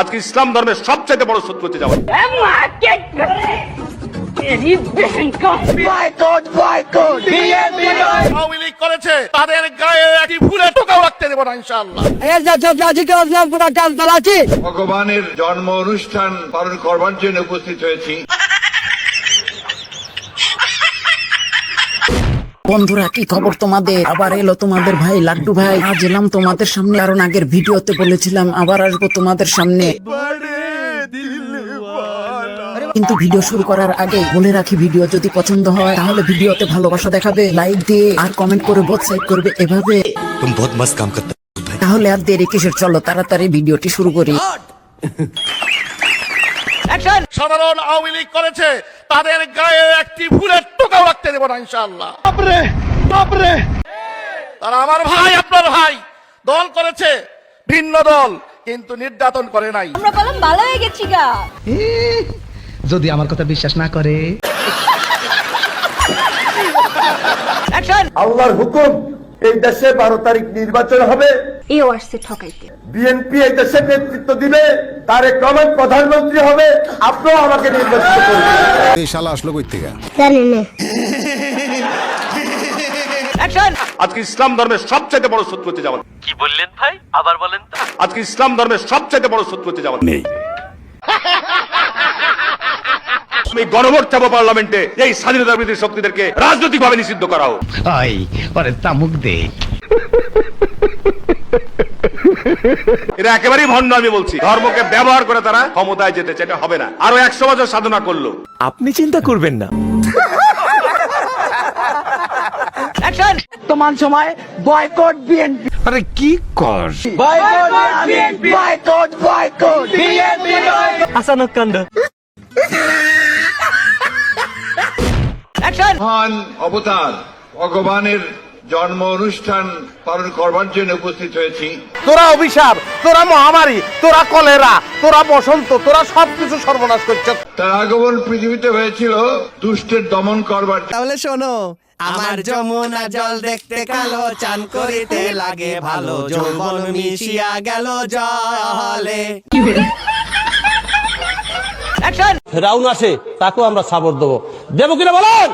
আজকে ইসলাম ধর্মের সবচেয়ে বড় শত্রু হচ্ছে জামাত। আওয়ামী লীগ করেছে, তাদের গায়ে একটি ফুলের টোকাও রাখতে দেব না ইনশাআল্লাহ। ভগবানের জন্ম অনুষ্ঠান পালন করবার জন্য উপস্থিত হয়েছি। বন্ধুরা, কি খবর তোমাদের? আবার এলো তোমাদের ভাই লাড্ডু ভাই। আজ এলাম তোমাদের সামনে, কারণ আগের ভিডিওতে বলেছিলাম আবার আসবো তোমাদের সামনে। কিন্তু ভিডিও শুরু করার আগে বলে রাখি, ভিডিও যদি পছন্দ হয় তাহলে ভিডিওতে ভালোবাসা দেখাবে, লাইক দিয়ে আর কমেন্ট করে বোথ সাইড করবে এভাবে। तुम बहुत मस्त काम करते हो। তাহলে আর দেরি কিসের, চলো তাড়াতাড়ি ভিডিওটি শুরু করি। সাধারণ আওয়ামী লীগ করেছে, তাদের গায়ে একটি ফুলের টোকাও রাখতে দেব না ইনশাআল্লাহ। তারা আমার ভাই, আপনার ভাই। দল করেছে ভিন্ন দল, কিন্তু নির্যাতন করে নাই। আমরা বললাম ভালো হয়ে গেছি গা। যদি আমার কথা বিশ্বাস না করে, আল্লাহর হুকুম, এই দেশে 12 তারিখ নির্বাচন হবে। এও আসছে ঠকাইতে। বিএনপি এই দেশের নেতৃত্ব দিবে, তারেক রহমান প্রধানমন্ত্রী হবে, আপনিও আমাকে নির্বাচিত করবেন। এই শালা আসলো কই থেকে? জানি না। আজকে ইসলাম ধর্মের সবচেয়ে বড় শত্রু হচ্ছে জামাত। কি বললেন ভাই? আবার বলেন তো। আজকে ইসলাম ধর্মের সবচেয়ে বড় শত্রু হচ্ছে জামাত। আমি গণভোট চাবো পার্লামেন্টে, এই স্বাধীনতা বিরোধী শক্তিদেরকে রাজনৈতিকভাবে নিষিদ্ধ করা হোক। আই ওরে তামুক দে। এরা একেবারেই ভণ্ড। আমি বলছি, ধর্মকে ব্যবহার করে তারা ক্ষমতায় যেতে চায়, এটা হবে না। আরো 100 বছর সাধনা করলো। আপনি চিন্তা করবেন না। বর্তমান সময় বয়কট বিএনপি। আরে কি কর? Boycott BNP. আসানক কান্ড। মহান অবতার ভগবানের জন্ম অনুষ্ঠান পালন করবার জন্য উপস্থিত হয়েছি। তোরা অভিশাপ, তোরা মহামারী, তোরা কলেরা, তোরা বসন্ত, তোরা সবকিছু সর্বনাশ করছ। তার আগমন পৃথিবীতে হয়েছিল দুষ্টের দমন করবার জন্য। তাহলে শোনো, আমার যমুনা জল দেখতে কালো, চান করিতে লাগে ভালো, যৌবন মিশিয়া গেল জলে। ফেরাউন আসে, তাকেও আমরা সাপোর্ট দেবো। দেবো কিনা বলেন?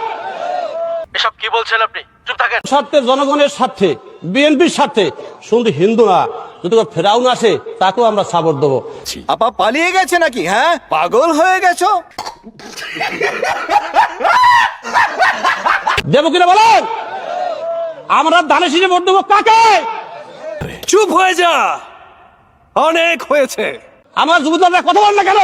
এসব কি বলছেন আপনি? চুপ থাকেন। স্বার্থে, জনগণের স্বার্থে, বিএনপির স্বার্থে, শুধু হিন্দু না, যদি ফেরাউন আসে তাকেও আমরা সাপোর্ট দেবো। আপা পালিয়ে গেছে নাকি? হ্যাঁ, পাগল হয়ে গেছো? দেবো কিনা বলেন? আমরা ধানের শীষে ভোট দেবো কাকে? চুপ হয়ে যা, অনেক হয়েছে। আমার যুবকরা কথা বল না কেন?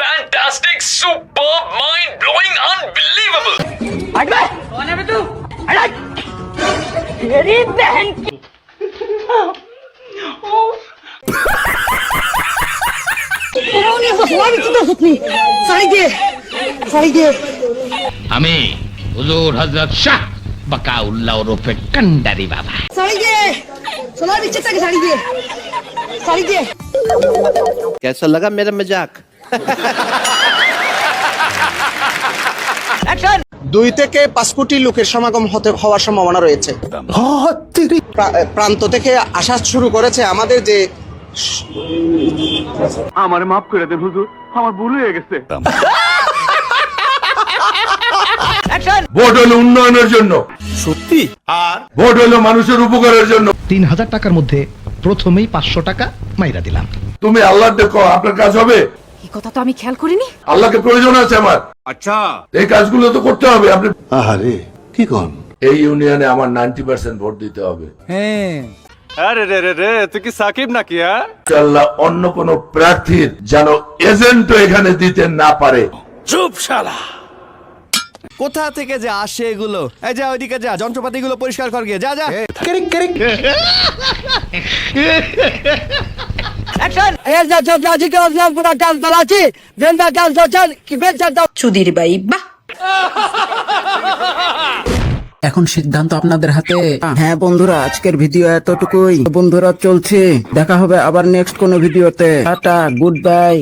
Fantastic, superb, mind-blowing, unbelievable. আমি হুজুর হযরত শাহ বাকাউল্লাহ ওরফে কান্ডারি বাবা। कैसा लगा मेरा मजाक? 2 থেকে 5 কোটি লোকের সমাগম হওয়ার সম্ভাবনা রয়েছে। প্রান্ত থেকে আসা শুরু করেছে আমাদের যে। আমার মাফ করে দেন হুজুর, আমার ভুল হয়ে গেছে। ভোট হলো উন্নয়নের জন্য, সত্যি? আর ভোট হলো মানুষের উপকারের জন্য। 3000 টাকার মধ্যে প্রথমেই 500 টাকা মাইরা দিলাম। তুমি আল্লাহ দেখো, আপনার কাজ হবে। এই কথা তো আমি খেয়াল করিনি। আল্লাহকে প্রয়োজন আছে আমার। আচ্ছা, এই কাজগুলো তো করতে হবে। আপনি আহারে কি কোন? এই ইউনিয়নে আমার 90% ভোট দিতে হবে। আরে রে রে রে, তুই কি সাকিব নাকি? হ্যাঁ, আল্লাহ অন্য কোন প্রার্থীর যেন এজেন্ট এখানে দিতে না পারে। চুপ শালা। কোথা থেকে যে আসে এগুলো? এই যা, ওইদিকে যা, যন্ত্রপাতিগুলো পরিষ্কার কর গিয়ে। যা যা। চুদির ভাই, বাহ। এখন সিদ্ধান্ত আপনাদের হাতে। হ্যাঁ বন্ধুরা, আজকের ভিডিও এতটুকুই। বন্ধুরা, চলছে, দেখা হবে আবার নেক্সট কোনো ভিডিওতে। Tata, good bye.